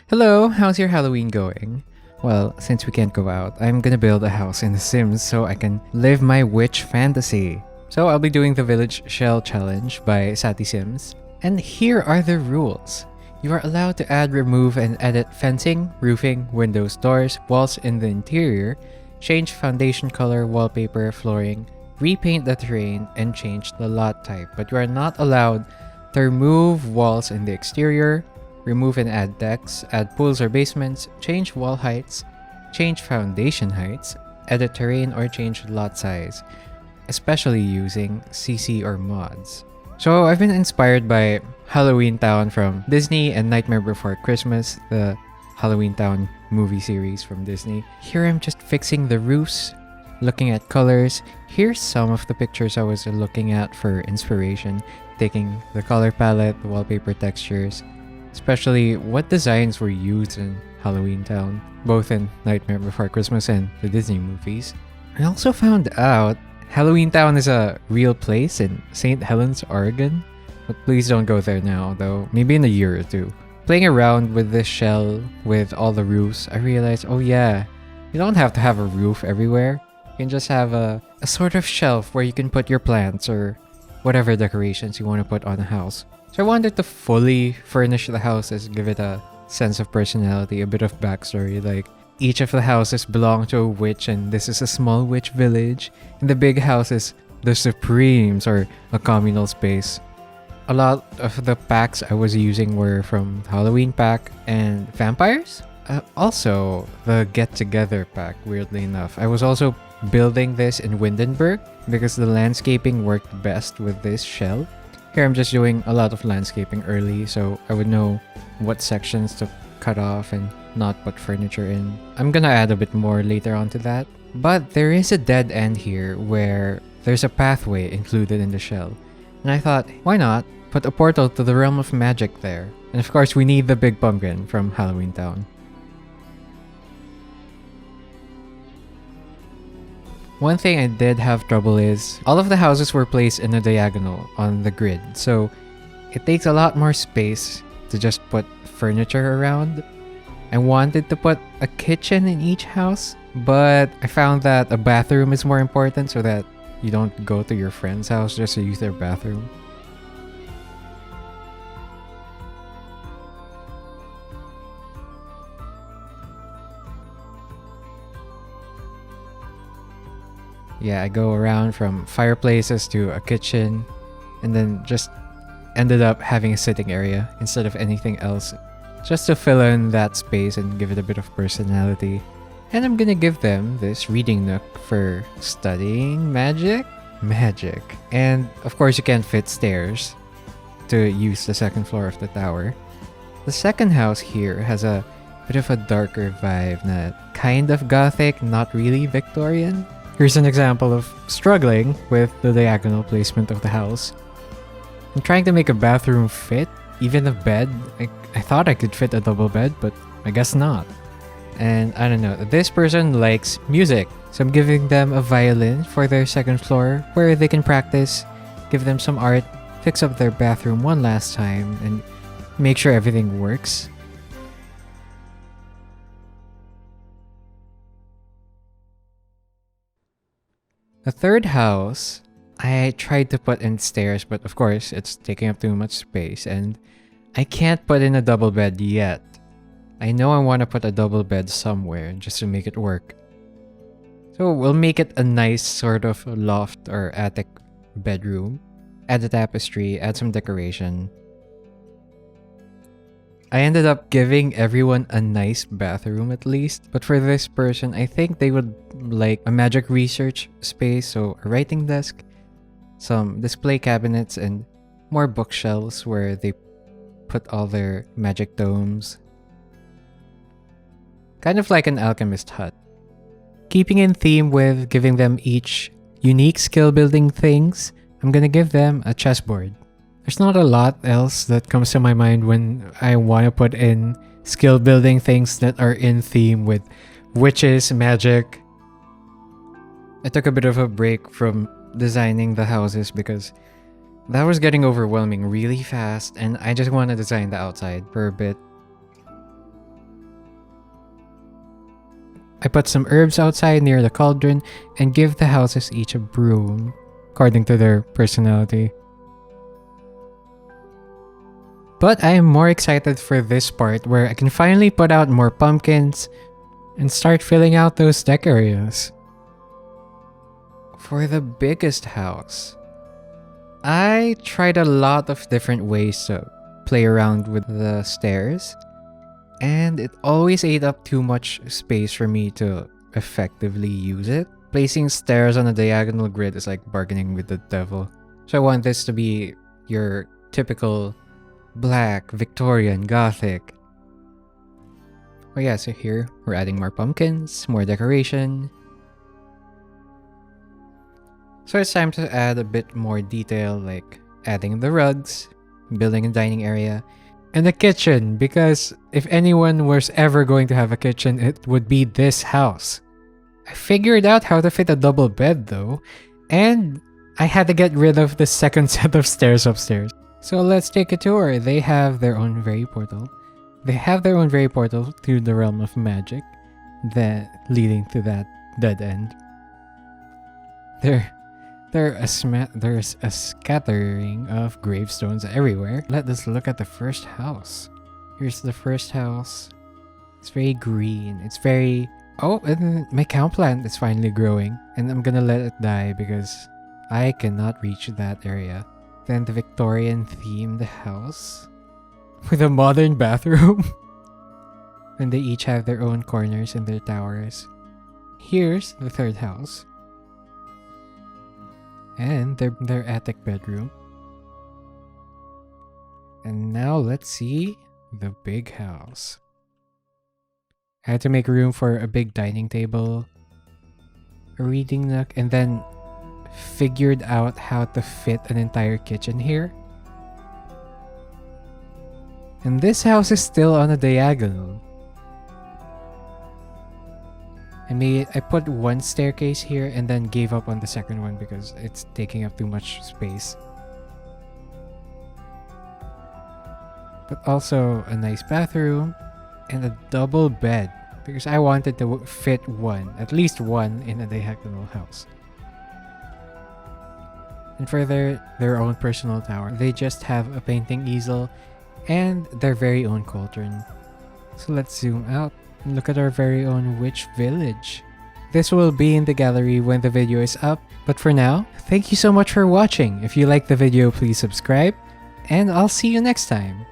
Hello, how's your Halloween going? Well, since we can't go out, I'm gonna build a house in The Sims so I can live my witch fantasy. So I'll be doing the Village Shell Challenge by Sati Sims. And here are the rules. You are allowed to add, remove, and edit fencing, roofing, windows, doors, walls in the interior, change foundation color, wallpaper, flooring, repaint the terrain, and change the lot type. But you are not allowed to remove walls in the exterior, remove and add decks, add pools or basements, change wall heights, change foundation heights, edit terrain, or change lot size, especially using CC or mods. So I've been inspired by Halloween Town from Disney and Nightmare Before Christmas, the Halloween Town movie series from Disney. Here I'm just fixing the roofs, looking at colors. Here's some of the pictures I was looking at for inspiration, taking the color palette, the wallpaper textures, especially what designs were used in Halloween Town, both in Nightmare Before Christmas and the Disney movies. I also found out Halloween Town is a real place in St. Helens, Oregon, but please don't go there now, though maybe in a year or two. Playing around with this shell with all the roofs, I realized, oh yeah, you don't have to have a roof everywhere. You can just have a sort of shelf where you can put your plants or whatever decorations you want to put on a house. So I wanted to fully furnish the houses, give it a sense of personality, a bit of backstory, like each of the houses belong to a witch and this is a small witch village, and the big house is the Supremes or a communal space. A lot of the packs I was using were from Halloween pack and vampires. Also, the Get Together pack, weirdly enough. I was also building this in Windenburg because the landscaping worked best with this shell. Here I'm just doing a lot of landscaping early so I would know what sections to cut off and not put furniture in. I'm gonna add a bit more later on to that. But there is a dead end here where there's a pathway included in the shell. And I thought, why not put a portal to the realm of magic there? And of course we need the big pumpkin from Halloween Town. One thing I did have trouble is all of the houses were placed in a diagonal on the grid, so it takes a lot more space to just put furniture around. I wanted to put a kitchen in each house, but I found that a bathroom is more important so that you don't go to your friend's house just to use their bathroom. Yeah, I go around from fireplaces to a kitchen and then just ended up having a sitting area instead of anything else, just to fill in that space and give it a bit of personality. And I'm gonna give them this reading nook for studying magic. And of course you can't fit stairs to use the second floor of the tower. The second house here has a bit of a darker vibe, not kind of gothic, not really Victorian. Here's an example of struggling with the diagonal placement of the house. I'm trying to make a bathroom fit, even a bed. I thought I could fit a double bed, but I guess not. And I don't know, this person likes music, so I'm giving them a violin for their second floor where they can practice, give them some art, fix up their bathroom one last time, and make sure everything works. The third house, I tried to put in stairs, but of course, it's taking up too much space, and I can't put in a double bed yet. I know I want to put a double bed somewhere just to make it work. So we'll make it a nice sort of loft or attic bedroom. Add a tapestry, add some decoration. I ended up giving everyone a nice bathroom at least, but for this person, I think they would like a magic research space, so a writing desk, some display cabinets, and more bookshelves where they put all their magic tomes. Kind of like an alchemist hut. Keeping in theme with giving them each unique skill building things, I'm gonna give them a chessboard. There's not a lot else that comes to my mind when I want to put in skill building things that are in theme with witches, magic. I took a bit of a break from designing the houses because that was getting overwhelming really fast and I just want to design the outside for a bit. I put some herbs outside near the cauldron and give the houses each a broom, according to their personality. But I am more excited for this part where I can finally put out more pumpkins and start filling out those deck areas. For the biggest house, I tried a lot of different ways to play around with the stairs, and it always ate up too much space for me to effectively use it. Placing stairs on a diagonal grid is like bargaining with the devil. So I want this to be your typical Black, Victorian, Gothic. Oh yeah, so here we're adding more pumpkins, more decoration. So it's time to add a bit more detail, like adding the rugs, building a dining area, and a kitchen, because if anyone was ever going to have a kitchen, it would be this house. I figured out how to fit a double bed though, and I had to get rid of the second set of stairs upstairs. So let's take a tour. They have their own very portal. They have their own very portal to the realm of magic, that leading to that dead end. There's a scattering of gravestones everywhere. Let us look at the first house. Here's the first house. It's very green. It's very... Oh, and my cow plant is finally growing. And I'm gonna let it die because I cannot reach that area. Then the Victorian themed house with a modern bathroom. And they each have their own corners and their towers. Here's the third house. And their attic bedroom. And now let's see the big house. I had to make room for a big dining table, a reading nook, and then figured out how to fit an entire kitchen here. And this house is still on a diagonal. I put one staircase here and then gave up on the second one because it's taking up too much space. But also a nice bathroom and a double bed because I wanted to fit at least one in a diagonal house. And for their own personal tower, they just have a painting easel and their very own cauldron. So let's zoom out and look at our very own witch village. This will be in the gallery when the video is up, but for now, thank you so much for watching. If you liked the video, please subscribe, and I'll see you next time.